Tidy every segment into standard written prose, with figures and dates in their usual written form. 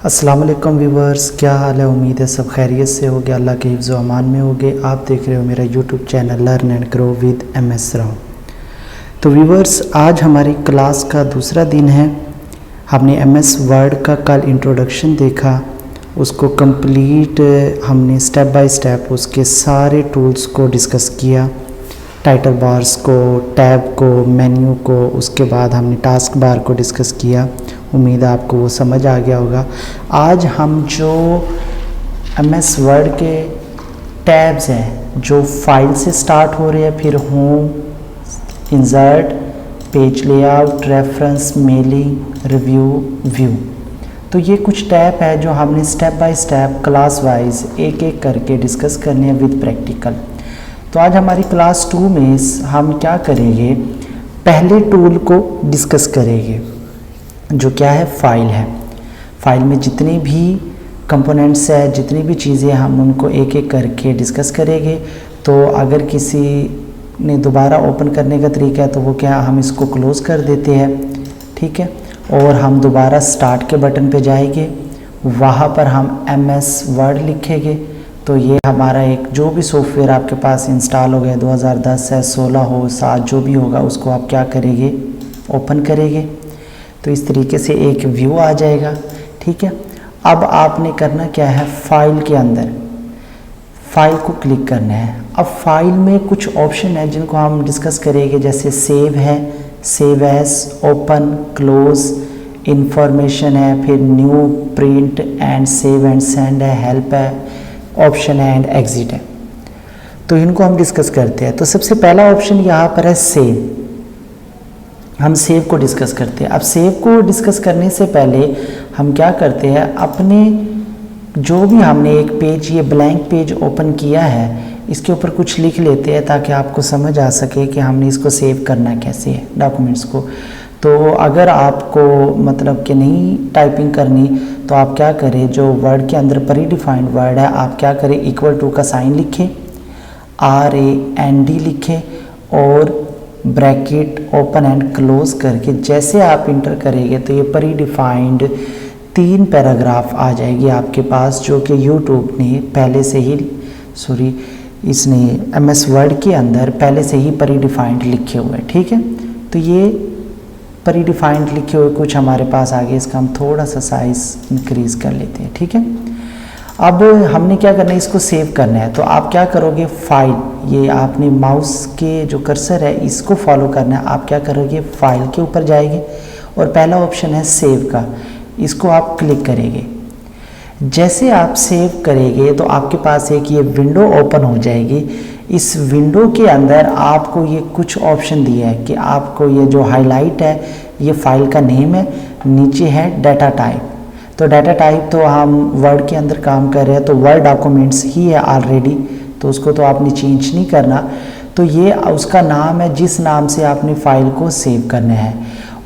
अस्सलाम वालेकुम व्यूवर्स, क्या हाल है। उम्मीद है सब खैरियत से होगे, अल्लाह के हिफ्ज़ व अमान में होगे। आप देख रहे हो मेरा YouTube channel learn and grow with MS Rao. तो व्यूवर्स, आज हमारी क्लास का दूसरा दिन है। हमने MS वर्ड का कल इंट्रोडक्शन देखा, उसको कंप्लीट हमने स्टेप बाय स्टेप उसके सारे टूल्स को डिस्कस किया, टाइटल बार्स को, टैब को, मेन्यू को। उसके बाद हमने टास्क बार को डिस्कस किया। उम्मीद है आपको वो समझ आ गया होगा। आज हम जो MS वर्ड के टैब्स हैं जो फाइल से स्टार्ट हो रहे हैं, फिर home, insert, page layout, reference, mailing, review, view, तो ये कुछ टैब है जो हमने step by step class wise एक एक करके डिस्कस करने हैं विद प्रैक्टिकल। तो आज हमारी क्लास 2 में हम क्या करेंगे, पहले टूल को डिस्कस करेंगे जो क्या है, फाइल है। फाइल में जितनी भी कंपोनेंट्स है, जितनी भी चीज़ें, हम उनको एक एक करके डिस्कस करेंगे। तो अगर किसी ने दोबारा ओपन करने का तरीका है तो वो क्या, हम इसको क्लोज़ कर देते हैं, ठीक है, और हम दोबारा स्टार्ट के बटन पे जाएंगे, वहाँ पर हम MS वर्ड लिखेंगे। तो ये हमारा एक जो भी सॉफ्टवेयर आपके पास इंस्टॉल हो गया, 2010 है, 16 हो, 7 जो भी होगा, उसको आप क्या करेंगे, ओपन करेंगे। तो इस तरीके से एक व्यू आ जाएगा, ठीक है। अब आपने करना क्या है, फाइल के अंदर फाइल को क्लिक करना है। अब फाइल में कुछ ऑप्शन है जिनको हम डिस्कस करेंगे, जैसे सेव है, save as, open, close, information है, फिर new, print and save and send है, हेल्प है, ऑप्शन है एंड एग्जिट है। तो इनको हम डिस्कस करते हैं। तो सबसे पहला ऑप्शन यहाँ पर है सेव। हम सेव को डिस्कस करते हैं। अब सेव को डिस्कस करने से पहले हम क्या करते हैं, अपने जो भी हमने एक पेज, ये ब्लैंक पेज ओपन किया है, इसके ऊपर कुछ लिख लेते हैं ताकि आपको समझ आ सके कि हमने इसको सेव करना कैसे है, डॉक्यूमेंट्स को। तो अगर आपको मतलब कि नहीं टाइपिंग करनी, तो आप क्या करें, जो वर्ड के अंदर प्री डिफाइंड वर्ड है, आप क्या करें, इक्वल टू का साइन लिखें, RAND लिखें और ब्रैकेट ओपन एंड क्लोज करके जैसे आप इंटर करेंगे तो ये प्री डिफाइंड 3 पैराग्राफ आ जाएगी आपके पास, जो कि यूट्यूब ने पहले से ही, इसने MS वर्ड के अंदर पहले से ही प्री डिफाइंड लिखे हुए, ठीक है। तो ये प्री डिफाइंड लिखे हुए कुछ हमारे पास आगे, इसका हम थोड़ा सा साइज इंक्रीज कर लेते हैं, ठीक है। अब हमने क्या करना है, इसको सेव करना है। तो आप क्या करोगे, फाइल, ये आपने माउस के जो कर्सर है इसको फॉलो करना है। आप क्या करोगे, फाइल के ऊपर जाएंगे और पहला ऑप्शन है सेव का, इसको आप क्लिक करेंगे। जैसे आप सेव करेंगे तो आपके पास एक ये विंडो ओपन हो जाएगी। इस विंडो के अंदर आपको ये कुछ ऑप्शन दिए है कि आपको ये जो हाईलाइट है ये फाइल का नेम है, नीचे है डाटा टाइप। तो डाटा टाइप तो हम वर्ड के अंदर काम कर रहे हैं तो वर्ड डॉक्यूमेंट्स ही है ऑलरेडी, तो उसको तो आपने चेंज नहीं करना। तो ये उसका नाम है जिस नाम से आपने फाइल को सेव करना है।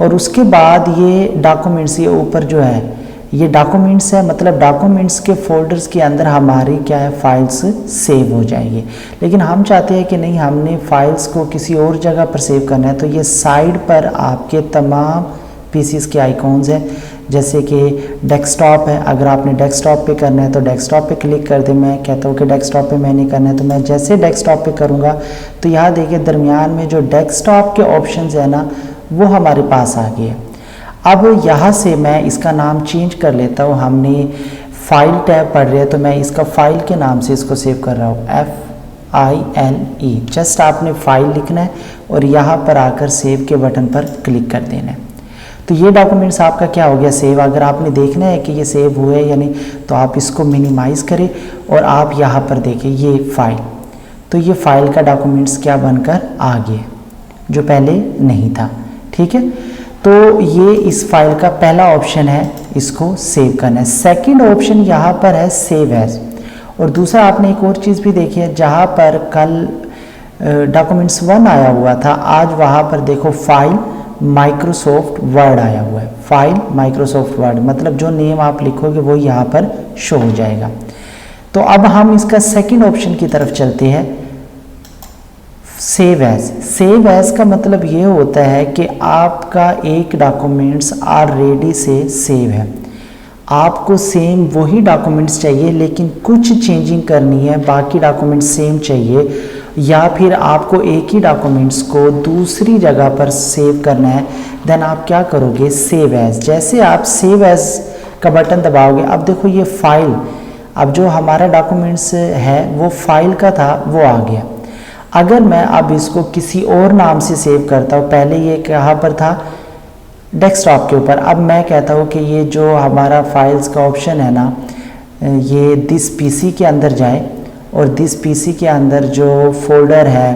और उसके बाद ये डॉक्यूमेंट्स, ये ऊपर जो है ये डॉक्यूमेंट्स है, मतलब डॉक्यूमेंट्स के फोल्डर्स के अंदर हमारी क्या है, फाइल्स सेव हो जाएंगी। लेकिन हम चाहते हैं कि नहीं, हमने फाइल्स को किसी और जगह पर सेव करना है। तो ये साइड पर आपके तमाम पीसीस के आइकॉन्स हैं, जैसे कि डेस्कटॉप है। अगर आपने डेस्कटॉप पे करना है तो डेस्कटॉप पे क्लिक कर दे। मैं कहता हूँ कि डेस्कटॉप पे मैंने करना है, तो मैं जैसे डेस्कटॉप पे करूँगा तो यहाँ देखिए दरमियान में जो डेस्कटॉप के ऑप्शंस है ना, वो हमारे पास आ गए। अब यहाँ से मैं इसका नाम चेंज कर लेता हूँ। हमने फाइल टैब पढ़ रहे हैं तो मैं इसका फाइल के नाम से इसको सेव कर रहा हूँ, FILE। जस्ट आपने फाइल लिखना है और यहाँ पर आकर सेव के बटन पर क्लिक कर देना है। तो ये डॉक्यूमेंट्स आपका क्या हो गया, सेव। अगर आपने देखना है कि ये सेव हुए या नहीं, तो आप इसको मिनिमाइज़ करें और आप यहाँ पर देखें ये फाइल। तो ये फाइल का डॉक्यूमेंट्स क्या बनकर आ गया, जो पहले नहीं था, ठीक है। तो ये इस फाइल का पहला ऑप्शन है, इसको सेव करना है। सेकंड ऑप्शन यहाँ पर है सेव एज। और दूसरा आपने एक और चीज़ भी देखी है, जहाँ पर कल डॉक्यूमेंट्स 1 आया हुआ था, आज वहाँ पर देखो फाइल माइक्रोसॉफ्ट वर्ड आया हुआ है। फाइल माइक्रोसॉफ्ट वर्ड मतलब जो नेम आप लिखोगे वो यहाँ पर शो हो जाएगा। तो अब हम इसका सेकंड ऑप्शन की तरफ चलते हैं, सेव एज। सेव एज का मतलब ये होता है कि आपका एक डॉक्यूमेंट्स ऑलरेडी से सेव है, आपको सेम वही डॉक्यूमेंट्स चाहिए लेकिन कुछ चेंजिंग करनी है, बाकी डॉक्यूमेंट्स सेम चाहिए, या फिर आपको एक ही डॉक्यूमेंट्स को दूसरी जगह पर सेव करना है, देन आप क्या करोगे, सेव एज। जैसे आप सेव एज का बटन दबाओगे, अब देखो ये फाइल, अब जो हमारा डॉक्यूमेंट्स है वो फाइल का था वो आ गया। अगर मैं अब इसको किसी और नाम से सेव करता हूँ, पहले ये कहाँ पर था, डेस्कटॉप के ऊपर, अब मैं कहता हूँ कि ये जो हमारा फाइल्स का ऑप्शन है ना, ये दिस पीसी के अंदर जाए और दिस पीसी के अंदर जो फोल्डर है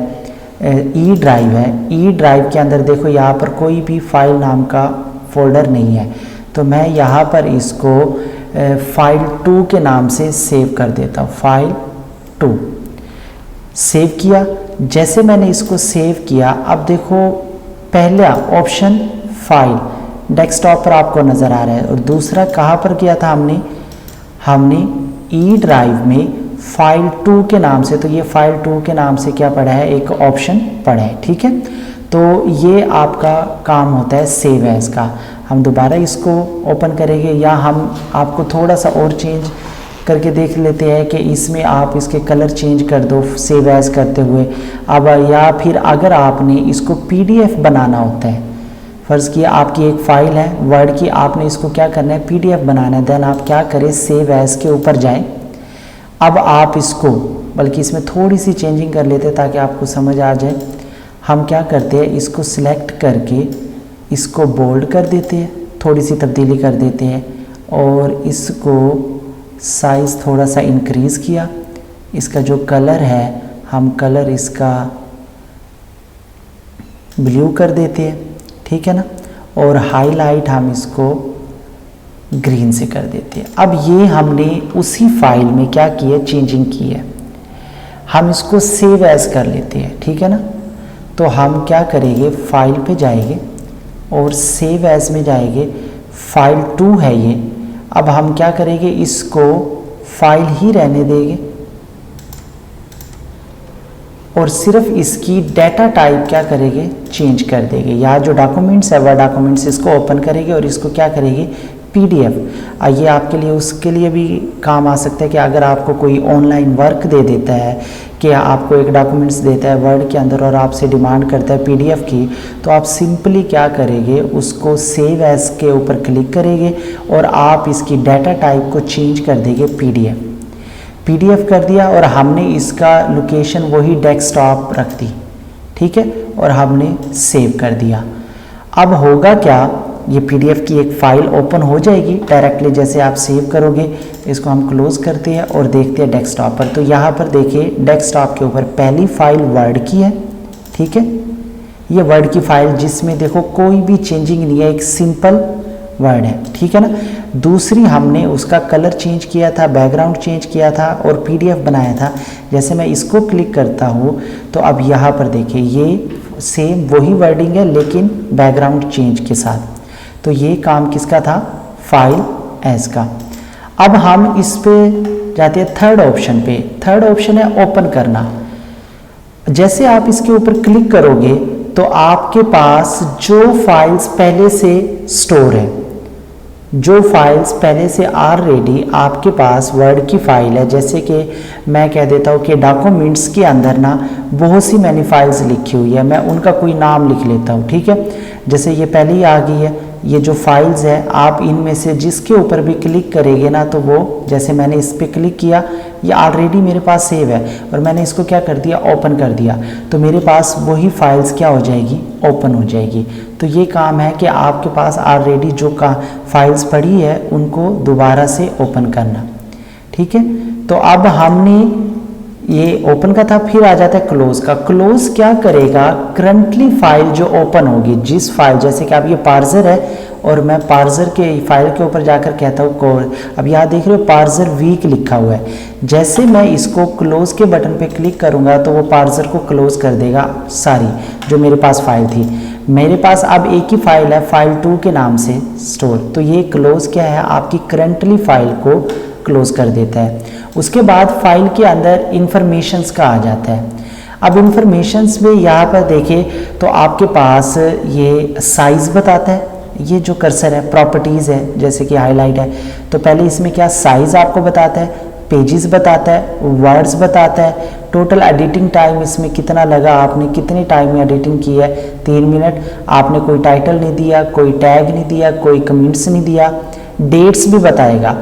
ई ड्राइव है, ई ड्राइव के अंदर देखो यहाँ पर कोई भी फाइल नाम का फोल्डर नहीं है, तो मैं यहाँ पर इसको फाइल 2 के नाम से सेव कर देता हूँ, फाइल 2 सेव किया। जैसे मैंने इसको सेव किया, अब देखो पहला ऑप्शन फाइल डेस्कटॉप पर आपको नज़र आ रहा है, और दूसरा कहाँ पर किया था हमने ई ड्राइव में फाइल 2 के नाम से, तो ये फाइल 2 के नाम से क्या पड़ा है, एक ऑप्शन पड़ा है, ठीक है। तो ये आपका काम होता है सेव एज का। हम दोबारा इसको ओपन करेंगे, या हम आपको थोड़ा सा और चेंज करके देख लेते हैं कि इसमें आप इसके कलर चेंज कर दो सेव एज करते हुए। अब या फिर अगर आपने इसको पीडीएफ बनाना होता है, फ़र्ज़ किया आपकी एक फ़ाइल है वर्ड की, आपने इसको क्या करना है, पीडीएफ बनाना है, देन आप क्या करें, सेव एज के ऊपर जाएं। अब आप इसको, बल्कि इसमें थोड़ी सी चेंजिंग कर लेते हैं ताकि आपको समझ आ जाए। हम क्या करते हैं, इसको सिलेक्ट करके इसको बोल्ड कर देते हैं, थोड़ी सी तब्दीली कर देते हैं, और इसको साइज़ थोड़ा सा इंक्रीज़ किया। इसका जो कलर है, हम कलर इसका ब्लू कर देते हैं, ठीक है ना, और हाईलाइट हम इसको ग्रीन से कर देते हैं। अब ये हमने उसी फाइल में क्या किया, चेंजिंग की है। हम इसको सेव एज कर लेते हैं, ठीक है ना। तो हम क्या करेंगे, फाइल पे जाएंगे और सेव एज में जाएंगे, फाइल 2 है ये। अब हम क्या करेंगे, इसको फाइल ही रहने देंगे और सिर्फ इसकी डाटा टाइप क्या करेंगे, चेंज कर देंगे। या जो डॉक्यूमेंट्स है वह डॉक्यूमेंट्स इसको ओपन करेंगे और इसको क्या करेंगे, पीडीएफ। ये आपके लिए उसके लिए भी काम आ सकता है कि अगर आपको कोई ऑनलाइन वर्क दे देता है, कि आपको एक डॉक्यूमेंट्स देता है वर्ड के अंदर और आपसे डिमांड करता है पीडीएफ की, तो आप सिंपली क्या करेंगे, उसको सेव एज के ऊपर क्लिक करेंगे और आप इसकी डाटा टाइप को चेंज कर देंगे पीडीएफ कर दिया, और हमने इसका लोकेशन वही डेस्कटॉप रख दी, ठीक है, और हमने सेव कर दिया। अब होगा क्या, ये पीडीएफ की एक फ़ाइल ओपन हो जाएगी डायरेक्टली जैसे आप सेव करोगे। इसको हम क्लोज़ करते हैं और देखते हैं डेस्कटॉप पर। तो यहाँ पर देखिए डेस्कटॉप के ऊपर पहली फ़ाइल वर्ड की है, ठीक है, ये वर्ड की फ़ाइल जिसमें देखो कोई भी चेंजिंग नहीं है, एक सिंपल वर्ड है, ठीक है ना। दूसरी हमने उसका कलर चेंज किया था, बैकग्राउंड चेंज किया था और पीडीएफ बनाया था। जैसे मैं इसको क्लिक करता हूँ तो अब यहाँ पर देखिए ये सेम वही वर्डिंग है लेकिन बैकग्राउंड चेंज के साथ। तो ये काम किसका था, फाइल एज का। अब हम इस पे जाते हैं थर्ड ऑप्शन पे। थर्ड ऑप्शन है ओपन करना। जैसे आप इसके ऊपर क्लिक करोगे तो आपके पास जो फाइल्स पहले से स्टोर है, जो फाइल्स पहले से ऑलरेडी आपके पास वर्ड की फ़ाइल है, जैसे कि मैं कह देता हूँ कि डॉक्यूमेंट्स के अंदर ना बहुत सी मैंने फाइल्स लिखी हुई है, मैं उनका कोई नाम लिख लेता हूँ, ठीक है। जैसे ये पहले ही आ गई है, ये जो फाइल्स है आप इनमें से जिसके ऊपर भी क्लिक करेंगे ना तो वो, जैसे मैंने इस पर क्लिक किया, ये ऑलरेडी मेरे पास सेव है और मैंने इसको क्या कर दिया, ओपन कर दिया, तो मेरे पास वही फाइल्स क्या हो जाएगी, ओपन हो जाएगी। तो ये काम है कि आपके पास ऑलरेडी जो फाइल्स पड़ी है उनको दोबारा से ओपन करना, ठीक है। तो अब हमने ये ओपन का था, फिर आ जाता है क्लोज का। क्लोज क्या करेगा, करंटली फाइल जो ओपन होगी, जिस फाइल, जैसे कि अब ये पार्सर है और मैं पार्सर के फाइल के ऊपर जाकर कहता हूँ कोड, अब यहाँ देख रहे हो पार्सर वीक लिखा हुआ है। जैसे मैं इसको क्लोज के बटन पे क्लिक करूँगा तो वो पार्सर को क्लोज कर देगा सारी जो मेरे पास फाइल थी। मेरे पास अब एक ही फाइल है फाइल 2 के नाम से स्टोर, तो ये क्लोज क्या है, आपकी करंटली फाइल को क्लोज कर देता है। उसके बाद फाइल के अंदर इंफॉर्मेशंस का आ जाता है। अब इंफॉर्मेशंस में यहाँ पर देखें तो आपके पास ये साइज़ बताता है, ये जो कर्सर है प्रॉपर्टीज़ है, जैसे कि हाईलाइट है, तो पहले इसमें क्या साइज़ आपको बताता है, पेजेस बताता है, वर्ड्स बताता है, टोटल एडिटिंग टाइम इसमें कितना लगा, आपने कितने टाइम में एडिटिंग की है, 3 मिनट, आपने कोई टाइटल नहीं दिया, कोई टैग नहीं दिया, कोई कमेंट्स नहीं दिया, डेट्स भी बताएगा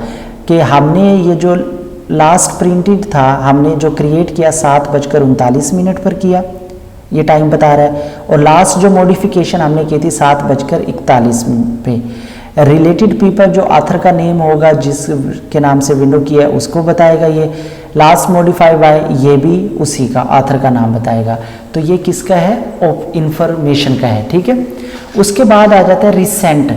कि हमने ये जो लास्ट प्रिंटेड था हमने जो क्रिएट किया 7:39 पर किया, ये टाइम बता रहा है, और लास्ट जो मॉडिफिकेशन हमने की थी 7:41 पे। रिलेटेड पीपल जो ऑथर का नेम होगा जिसके नाम से विंडो किया है उसको बताएगा ये, लास्ट मॉडिफाई बाय ये भी उसी का ऑथर का नाम बताएगा। तो ये किसका है, इंफॉर्मेशन का है, ठीक है। उसके बाद आ जाता है रिसेंट।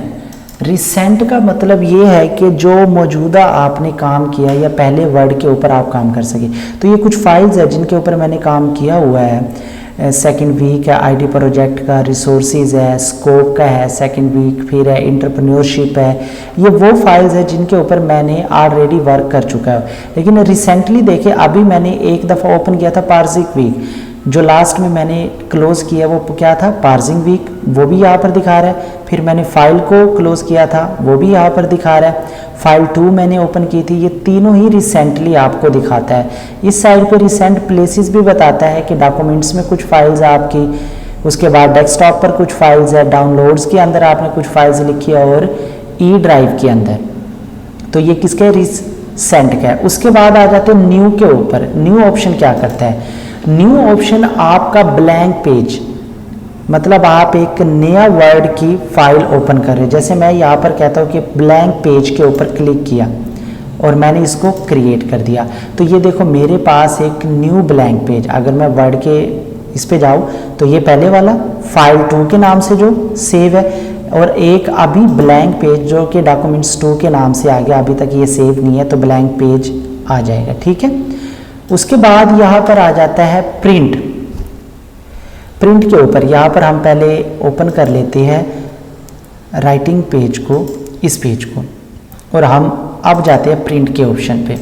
रिसेंट का मतलब ये है कि जो मौजूदा आपने काम किया या पहले वर्ड के ऊपर आप काम कर सके। तो ये कुछ फाइल्स है जिनके ऊपर मैंने काम किया हुआ है। सेकंड वीक है आईटी प्रोजेक्ट का, रिसोर्सेज है, स्कोप का है सेकंड वीक, फिर है इंटरप्रेन्योरशिप है। ये वो फाइल्स है जिनके ऊपर मैंने ऑलरेडी वर्क कर चुका है। लेकिन रिसेंटली देखे अभी मैंने एक दफ़ा ओपन किया था पार्सिंग वीक, जो लास्ट में मैंने क्लोज किया वो क्या था, पार्सिंग वीक, वो भी यहाँ पर दिखा रहा है। फिर मैंने फाइल को क्लोज किया था वो भी यहाँ पर दिखा रहा है। फाइल 2 मैंने ओपन की थी, ये तीनों ही रिसेंटली आपको दिखाता है। इस साइड पे रिसेंट प्लेसेस भी बताता है कि डॉक्यूमेंट्स में कुछ फाइल्स है आपकी, उसके बाद डेस्कटॉप पर कुछ फाइल्स है, डाउनलोड्स के अंदर आपने कुछ फाइल्स लिखी है, और ई ड्राइव के अंदर। तो ये किसका है, रिसेंट का है। उसके बाद आ जाते हैं न्यू के ऊपर। न्यू ऑप्शन क्या करता है, न्यू ऑप्शन आपका ब्लैंक पेज, मतलब आप एक नया वर्ड की फाइल ओपन कर रहे हैं। जैसे मैं यहाँ पर कहता हूँ कि ब्लैंक पेज के ऊपर क्लिक किया और मैंने इसको क्रिएट कर दिया, तो ये देखो मेरे पास एक न्यू ब्लैंक पेज, अगर मैं वर्ड के इस पे जाऊँ तो ये पहले वाला फाइल 2 के नाम से जो सेव है, और एक अभी ब्लैंक पेज जो कि डॉक्यूमेंट्स 2 के नाम से आ गया, अभी तक ये सेव नहीं है, तो ब्लैंक पेज आ जाएगा, ठीक है। उसके बाद यहाँ पर आ जाता है प्रिंट। प्रिंट के ऊपर यहाँ पर हम पहले ओपन कर लेते हैं राइटिंग पेज को, इस पेज को, और हम अब जाते हैं प्रिंट के ऑप्शन पे।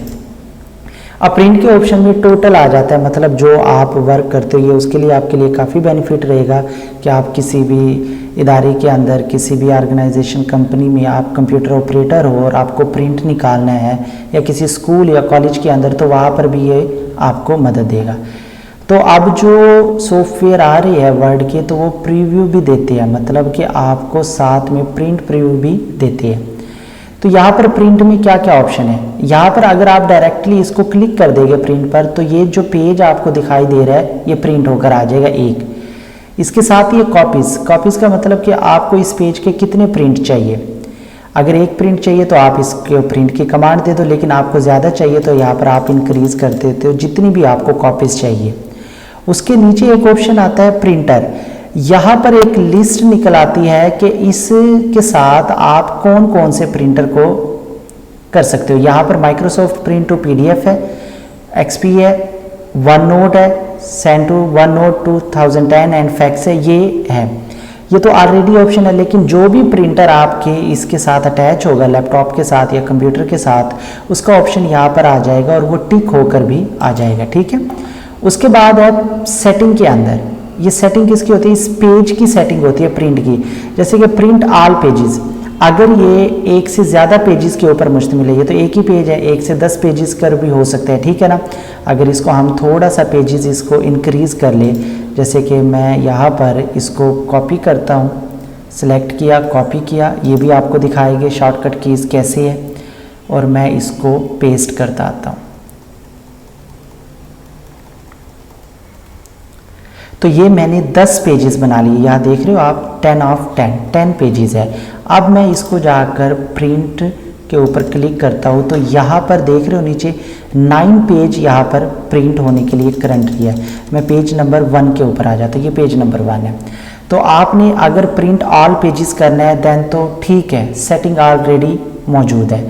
अब प्रिंट के ऑप्शन में टोटल आ जाता है, मतलब जो आप वर्क करते हो, ये उसके लिए आपके लिए काफ़ी बेनिफिट रहेगा कि आप किसी भी इदारे के अंदर, किसी भी ऑर्गेनाइजेशन कंपनी में आप कंप्यूटर ऑपरेटर हो और आपको प्रिंट निकालना है, या किसी स्कूल या कॉलेज के अंदर, तो वहाँ पर भी ये आपको मदद देगा। तो अब जो सॉफ्टवेयर आ रही है वर्ड के, तो वो प्रीव्यू भी देते हैं, मतलब कि आपको साथ में प्रिंट प्रीव्यू भी देते हैं। तो यहाँ पर प्रिंट में क्या क्या ऑप्शन है, यहाँ पर अगर आप डायरेक्टली इसको क्लिक कर देंगे प्रिंट पर, तो ये जो पेज आपको दिखाई दे रहा है ये प्रिंट होकर आ जाएगा एक। इसके साथ ही कॉपीज़ का मतलब कि आपको इस पेज के कितने प्रिंट चाहिए। अगर एक प्रिंट चाहिए तो आप इसके प्रिंट की कमांड दे दो, लेकिन आपको ज़्यादा चाहिए तो यहाँ पर आप इंक्रीज़ कर देते हो जितनी भी आपको कॉपीज़ चाहिए। उसके नीचे एक ऑप्शन आता है प्रिंटर। यहाँ पर एक लिस्ट निकल आती है कि इसके साथ आप कौन कौन से प्रिंटर को कर सकते हो। यहाँ पर माइक्रोसॉफ्ट प्रिंट टू PDF है, XP है, वन नोट है, send to OneNote 2010 and fax है, ये है। ये तो ऑलरेडी ऑप्शन है, लेकिन जो भी प्रिंटर आपके इसके साथ अटैच होगा लैपटॉप के साथ या कंप्यूटर के साथ, उसका ऑप्शन यहाँ पर आ जाएगा और वो टिक होकर भी आ जाएगा, ठीक है। उसके बाद है सेटिंग के अंदर। ये सेटिंग किसकी होती है, इस पेज की सेटिंग होती है प्रिंट की। जैसे कि प्रिंट ऑल पेजेस, अगर ये एक से ज़्यादा पेजेस के ऊपर मुश्तमिल है, ये तो एक ही पेज है, 1 से 10 पेजेस कर भी हो सकते हैं, ठीक है ना। अगर इसको हम थोड़ा सा पेजेस इसको इंक्रीज़ कर ले, जैसे कि मैं यहाँ पर इसको कॉपी करता हूँ, सिलेक्ट किया, कॉपी किया, ये भी आपको दिखाएंगे शॉर्टकट कीज़ कैसे है, और मैं इसको पेस्ट करता आता हूँ। तो ये मैंने 10 पेजेस बना लिए, यहाँ देख रहे हो आप 10 ऑफ 10 पेजेस है। अब मैं इसको जाकर प्रिंट के ऊपर क्लिक करता हूँ, तो यहाँ पर देख रहे हो नीचे 9 पेज यहाँ पर प्रिंट होने के लिए करंटली है। मैं पेज नंबर 1 के ऊपर आ जाता हूँ, ये पेज नंबर 1 है। तो आपने अगर प्रिंट ऑल पेजेस करना है देन तो ठीक है, सेटिंग ऑलरेडी मौजूद है।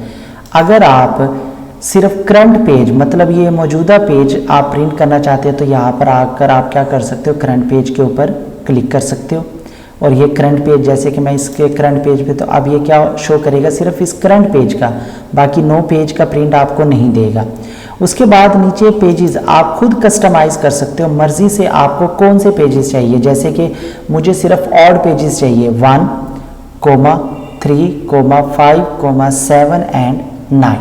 अगर आप सिर्फ करंट पेज, मतलब ये मौजूदा पेज आप प्रिंट करना चाहते हैं, तो यहाँ पर आकर आप क्या कर सकते हो, करंट पेज के ऊपर क्लिक कर सकते हो, और ये करंट पेज, जैसे कि मैं इसके करंट पेज पे, तो अब ये क्या शो करेगा, सिर्फ इस करंट पेज का, बाकी 9 पेज का प्रिंट आपको नहीं देगा। उसके बाद नीचे पेजेस आप खुद कस्टमाइज़ कर सकते हो, मर्ज़ी से आपको कौन से पेजेस चाहिए। जैसे कि मुझे सिर्फ ऑड पेजेस चाहिए, 1, 3, 5, 7 एंड 9।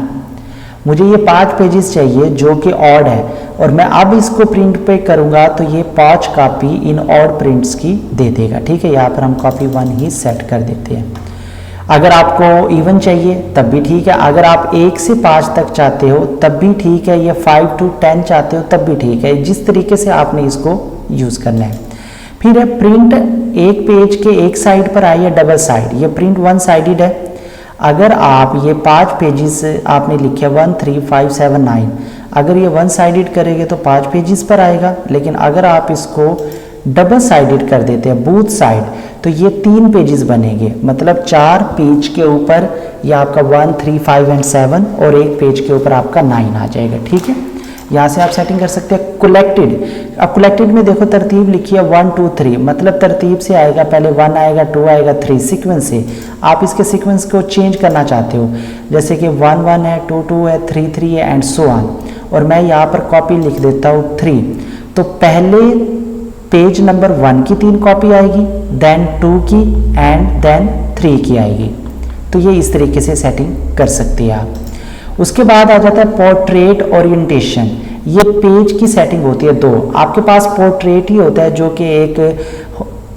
मुझे ये 5 पेजेस चाहिए जो कि ऑड है, और मैं अब इसको प्रिंट पे करूँगा तो ये 5 कॉपी इन ऑड प्रिंट्स की दे देगा। ठीक है, यहाँ पर हम कॉपी 1 ही सेट कर देते हैं। अगर आपको इवन चाहिए तब भी ठीक है, अगर आप 1 से 5 तक चाहते हो तब भी ठीक है, या 5 to 10 चाहते हो तब भी ठीक है, जिस तरीके से आपने इसको यूज़ करना है। फिर है प्रिंट एक पेज के एक साइड पर आई है डबल साइड, ये प्रिंट 1 साइडेड है। अगर आप ये 5 पेजेस आपने लिखे 1, 3, 5, 7, 9, अगर ये 1 साइडेड करेंगे तो 5 पेजेस पर आएगा, लेकिन अगर आप इसको डबल साइडेड कर देते हैं बोथ साइड तो ये 3 पेजेस बनेंगे, मतलब 4 पेज के ऊपर ये आपका 1, 3, 5 एंड 7 और एक पेज के ऊपर आपका 9 आ जाएगा। ठीक है, यहाँ से आप सेटिंग कर सकते हैं। कलेक्टेड, अब कलेक्टेड में देखो तरतीब लिखी है 1, 2, 3, मतलब तरतीब से आएगा, पहले 1 आएगा, 2 आएगा, 3 सीक्वेंस से। आप इसके सीक्वेंस को चेंज करना चाहते हो, जैसे कि 1, 1 है, 2, 2 है, 3, 3 है एंड सो ऑन, और मैं यहाँ पर कॉपी लिख देता हूँ 3, तो पहले पेज नंबर 1 की 3 कॉपी आएगी, देन 2 की एंड देन 3 की आएगी। तो ये इस तरीके से सेटिंग कर सकते हैं आप। उसके बाद आ जाता है पोर्ट्रेट ओरिएंटेशन, ये पेज की सेटिंग होती है 2। आपके पास पोर्ट्रेट ही होता है जो कि एक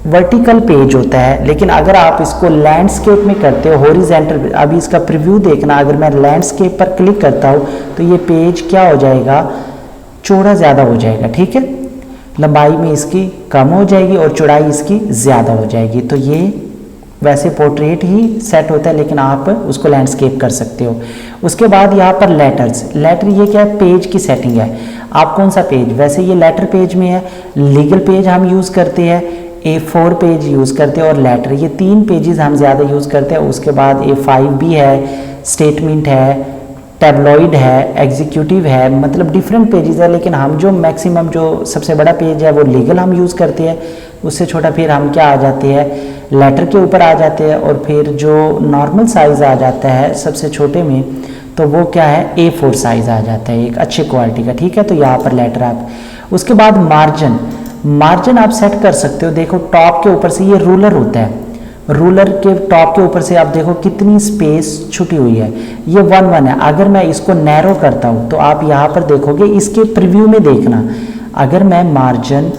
वर्टिकल पेज होता है, लेकिन अगर आप इसको लैंडस्केप में करते हो हॉरिजॉन्टल, अभी इसका प्रीव्यू देखना, अगर मैं लैंडस्केप पर क्लिक करता हूँ तो ये पेज क्या हो जाएगा, चौड़ा ज़्यादा हो जाएगा। ठीक है, लंबाई में इसकी कम हो जाएगी और चौड़ाई इसकी ज़्यादा हो जाएगी। तो ये वैसे पोर्ट्रेट ही सेट होता है, लेकिन आप उसको लैंडस्केप कर सकते हो। उसके बाद यहाँ पर लेटर्स, लेटर ये क्या है, पेज की सेटिंग है। आप कौन सा पेज, वैसे ये लेटर पेज में है, लीगल पेज हम यूज़ करते हैं, A4 पेज यूज़ करते हैं और लेटर, ये 3 पेजेस हम ज़्यादा यूज़ करते हैं। उसके बाद A5 भी है, स्टेटमेंट है, टैबलॉइड है, एग्जीक्यूटिव है, मतलब डिफरेंट पेजेस है, लेकिन हम जो मैक्सिमम जो सबसे बड़ा पेज है वो लीगल हम यूज़ करते हैं। उससे छोटा फिर हम क्या आ जाते हैं, लेटर के ऊपर आ जाते हैं, और फिर जो नॉर्मल साइज़ आ जाता है सबसे छोटे में, तो वो क्या है, A4 साइज़ आ जाता है, एक अच्छी क्वालिटी का। ठीक है, तो यहाँ पर लेटर आप। उसके बाद मार्जिन, मार्जिन आप सेट कर सकते हो। देखो टॉप के ऊपर से ये रूलर होता है, रूलर के टॉप के ऊपर से आप देखो कितनी स्पेस छुटी हुई है, ये 1, 1 है। अगर मैं इसको नैरो करता हूँ तो आप यहाँ पर देखोगे, इसके प्रीव्यू में देखना, अगर मैं मार्जिन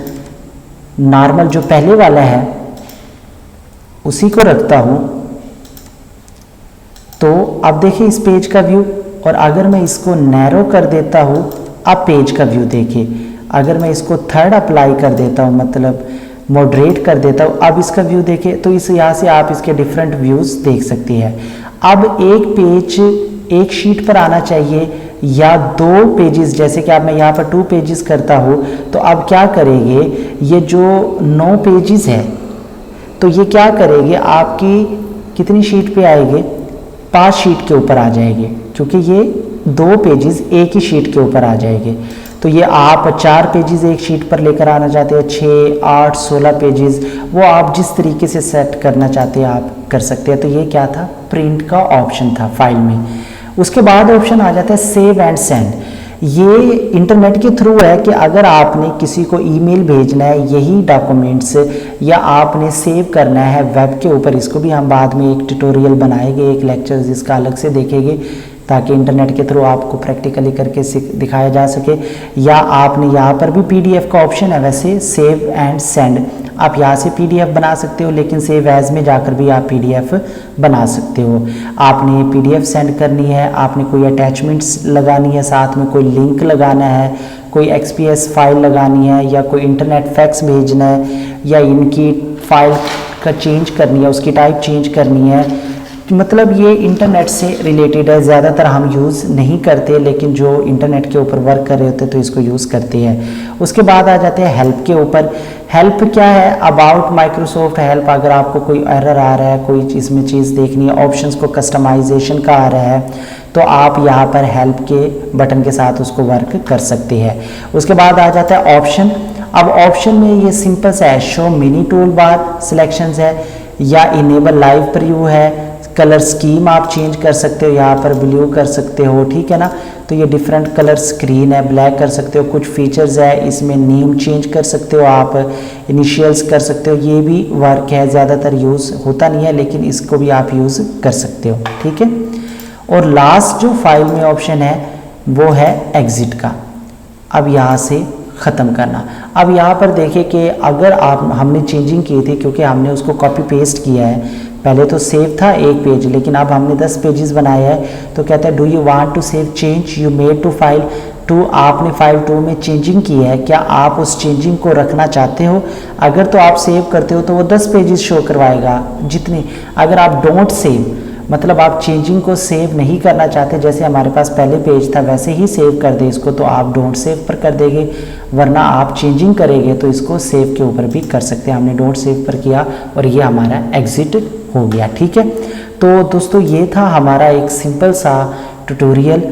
नॉर्मल जो पहले वाला है उसी को रखता हूँ तो अब देखिए इस पेज का व्यू, और अगर मैं इसको नैरो कर देता हूँ, अब पेज का व्यू देखिए। अगर मैं इसको थर्ड अप्लाई कर देता हूँ, मतलब मॉडरेट कर देता हूँ, अब इसका व्यू देखिए, तो इस यहाँ से आप इसके डिफरेंट व्यूज़ देख सकती है। अब एक पेज एक शीट पर आना चाहिए या 2 पेजेस, जैसे कि अब मैं यहाँ पर 2 पेजेस करता हूँ, तो अब क्या करेंगे, ये जो 9 पेजेस है तो ये क्या करेंगे, आपकी कितनी शीट पे आएंगे, 5 शीट के ऊपर आ जाएंगे, क्योंकि ये 2 पेजेस एक ही शीट के ऊपर आ जाएंगे। तो ये आप 4 पेजेस एक शीट पर लेकर आना चाहते हैं, 6, 8, 16 पेजेस, वो आप जिस तरीके से सेट करना चाहते हैं आप कर सकते हैं। तो ये क्या था, प्रिंट का ऑप्शन था फाइल में। उसके बाद ऑप्शन आ जाता है सेव एंड सेंड। ये इंटरनेट के थ्रू है कि अगर आपने किसी को ईमेल भेजना है यही डॉक्यूमेंट्स, या आपने सेव करना है वेब के ऊपर, इसको भी हम बाद में एक ट्यूटोरियल बनाएंगे, एक लेक्चर जिसका अलग से देखेंगे, ताकि इंटरनेट के थ्रू आपको प्रैक्टिकली करके दिखाया जा सके। या आपने यहाँ पर भी PDF का ऑप्शन है, वैसे सेव एंड सेंड, आप यहाँ से PDF बना सकते हो, लेकिन सेव एज में जाकर भी आप PDF बना सकते हो। आपने PDF सेंड करनी है, आपने कोई अटैचमेंट्स लगानी है, साथ में कोई लिंक लगाना है, कोई XPS फाइल लगानी है, या कोई इंटरनेट फैक्स भेजना है, या इनकी फाइल का चेंज करनी है, उसकी टाइप चेंज करनी है, मतलब ये इंटरनेट से रिलेटेड है। ज़्यादातर हम यूज़ नहीं करते, लेकिन जो इंटरनेट के ऊपर वर्क कर रहे होते हैं तो इसको यूज़ करते हैं। उसके बाद आ जाते हैं हेल्प के ऊपर। हेल्प क्या है, अबाउट माइक्रोसॉफ्ट हेल्प, अगर आपको कोई एरर आ रहा है, कोई इसमें चीज़ देखनी है, ऑप्शंस को कस्टमाइजेशन का आ रहा है, तो आप यहाँ पर हेल्प के बटन के साथ उसको वर्क कर सकते हैं। उसके बाद आ जाता है ऑप्शन। अब ऑप्शन में ये सिंपल सा है, show mini tool bar selections है, या इनेबल लाइव प्रीव्यू है, कलर स्कीम आप चेंज कर सकते हो, यहाँ पर ब्लू कर सकते हो, ठीक है ना। तो ये डिफरेंट कलर स्क्रीन है, ब्लैक कर सकते हो, कुछ फीचर्स है इसमें, नेम चेंज कर सकते हो आप, इनिशियल्स कर सकते हो, ये भी वर्क है, ज़्यादातर यूज़ होता नहीं है लेकिन इसको भी आप यूज़ कर सकते हो, ठीक है। और लास्ट जो फाइल में ऑप्शन है वो है एग्ज़िट का, अब यहाँ से ख़त्म करना। अब यहाँ पर देखिए कि अगर हमने चेंजिंग की थी, क्योंकि हमने उसको कॉपी पेस्ट किया है, पहले तो सेव था 1 पेज लेकिन अब हमने 10 पेजेस बनाया है, तो कहता है do you want to save change you made to file 2, आपने फाइल 2 में चेंजिंग की है, क्या आप उस चेंजिंग को रखना चाहते हो? अगर तो आप सेव करते हो तो वो 10 पेजेस शो करवाएगा जितने, अगर आप डोंट सेव मतलब आप चेंजिंग को सेव नहीं करना चाहते, जैसे हमारे पास पहले पेज था वैसे ही सेव कर दे इसको, तो आप डोंट सेव पर कर देंगे, वरना आप चेंजिंग करेंगे तो इसको सेव के ऊपर भी कर सकते हैं। हमने डोंट सेव पर किया और ये हमारा एग्जिट हो गया, ठीक है। तो दोस्तों ये था हमारा एक सिंपल सा ट्यूटोरियल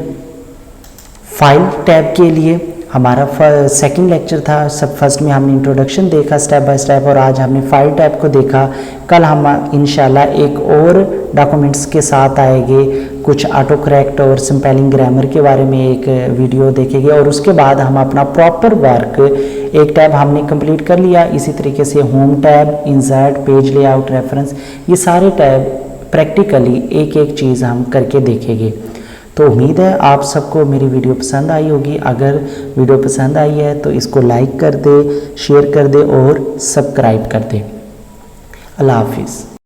फाइल टैब के लिए। हमारा सेकंड लेक्चर था, सब फर्स्ट में हमने इंट्रोडक्शन देखा स्टेप बाय स्टेप, और आज हमने फाइल टैब को देखा। कल हम इंशाल्लाह एक और डॉक्यूमेंट्स के साथ आएंगे, कुछ ऑटो करेक्ट और सिंपलिंग ग्रामर के बारे में एक वीडियो देखेंगे, और उसके बाद हम अपना प्रॉपर वर्क, एक टैब हमने कंप्लीट कर लिया, इसी तरीके से home tab, insert, page layout, reference, ये सारे टैब प्रैक्टिकली एक एक चीज़ हम करके देखेंगे। तो उम्मीद है आप सबको मेरी वीडियो पसंद आई होगी। अगर वीडियो पसंद आई है तो इसको लाइक कर दे, शेयर कर दे और सब्सक्राइब कर दे। अल्लाह हाफिज़।